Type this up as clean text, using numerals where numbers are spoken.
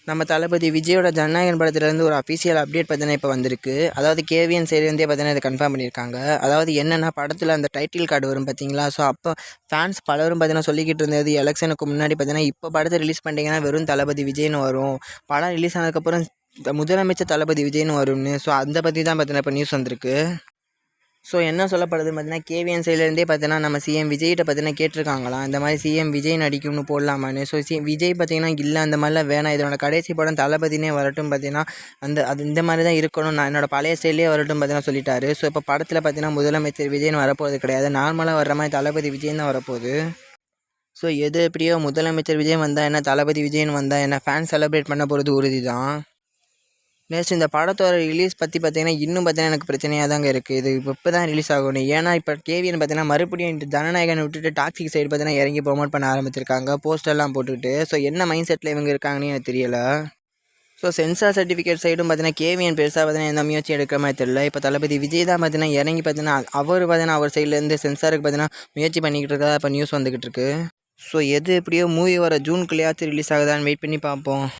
நம்ம தளபதி விஜயோட ஜனநாயகன் படத்துலேருந்து ஒரு அஃபிஷியல் அப்டேட் பார்த்தீங்கன்னா இப்போ வந்திருக்கு. அதாவது கேவிஎன் சைட்லேருந்தே பார்த்தீங்கன்னா இதை கன்ஃபார்ம் பண்ணியிருக்காங்க. அதாவது என்னென்னா படத்தில் அந்த டைட்டில் கார்டு வரும் பார்த்தீங்களா. ஸோ அப்போ ஃபேன்ஸ் பலரும் பார்த்தீங்கன்னா சொல்லிக்கிட்டு இருந்தது எலெக்ஷனுக்கு முன்னாடி பார்த்தீங்கன்னா இப்போ படத்தை ரிலீஸ் பண்ணிட்டீங்கன்னா வெறும் தளபதி விஜய்னு வரும், படம் ரிலீஸ் ஆனதுக்கப்புறம் முதலமைச்சர் தளபதி விஜய்னு வரும்னு. ஸோ அதை பற்றி தான் பார்த்தீங்கன்னா இப்போ நியூஸ் வந்திருக்கு. ஸோ என்ன சொல்லப்படுதுன்னு பார்த்தீங்கன்னா கேவிஎன் சைட்லேருந்தே பார்த்தீங்கன்னா நம்ம சிஎம் விஜய்கிட்ட பார்த்தீங்கன்னா கேட்டிருக்காங்களாம், இந்த மாதிரி சிஎம் விஜய் நடிக்கும்னு போடலாமான்னு. ஸோ விஜய் பார்த்தீங்கன்னா இல்லை அந்த மாதிரிலாம் வேணாம், இதனோட கடைசி படம் தளபதினே வரட்டும் பார்த்தீங்கன்னா அது இந்த மாதிரி தான் இருக்கணும், நான் என்னோட பழைய ஸ்டைலே வரட்டும் பார்த்தீங்கன்னா சொல்லிட்டாரு. ஸோ இப்போ படத்தில் பார்த்தீங்கன்னா முதலமைச்சர் விஜய்னு வரப்போகுது கிடையாது, நார்மலாக வர்ற மாதிரி தளபதி விஜய்னு தான் வரப்போகுது. ஸோ எது எப்படியோ முதலமைச்சர் விஜய் வந்தால் என்ன, தளபதி விஜய்னு வந்தால் என்ன, ஃபேன் செலிப்ரேட் பண்ண போகிறது உறுதி தான். நெக்ஸ்ட் இந்த படத்தோட ரிலீஸ் பற்றி பார்த்தீங்கன்னா இன்னும் பார்த்தீங்கன்னா எனக்கு பிரச்சனையாக தாங்க இருக்குது. இது இப்போ தான் ரிலீஸ் ஆகணும். ஏன்னா இப்போ கேவிஎன் பார்த்தீங்கன்னா மறுபடியும் ஜனநாயகனை விட்டுட்டு டாக்ஸிக் சைடு பார்த்தீங்கன்னா இறங்கி ப்ரொமோட் பண்ண ஆரம்பிச்சிருக்காங்க போஸ்டர்லாம் போட்டுக்கிட்டு. ஸோ என்ன மைண்ட் செட்டில் இவங்க இருக்காங்கன்னு எனக்கு தெரியலை. ஸோ சென்சார் சர்டிஃபிகேட் சைடும் பார்த்தீங்கன்னா கேவிஎன் பெருசாக பார்த்தீங்கன்னா எந்த முயற்சி எடுக்கிற மாதிரி தெரியல. இப்போ தளபதி விஜய் தான் பார்த்தீங்கன்னா இறங்கி பார்த்தீங்கன்னா அவர் சைட்லேருந்து சென்சாருக்கு பார்த்தீங்கன்னா முயற்சி பண்ணிக்கிட்டு இருக்கா இப்போ நியூஸ் வந்துக்கிட்டு இருக்கு. ஸோ எது எப்படியோ மூவி வர ஜூனுக்குள்ளேயாச்சும் ரிலீஸ் ஆகுதான்னு வெயிட் பண்ணி பார்ப்போம்.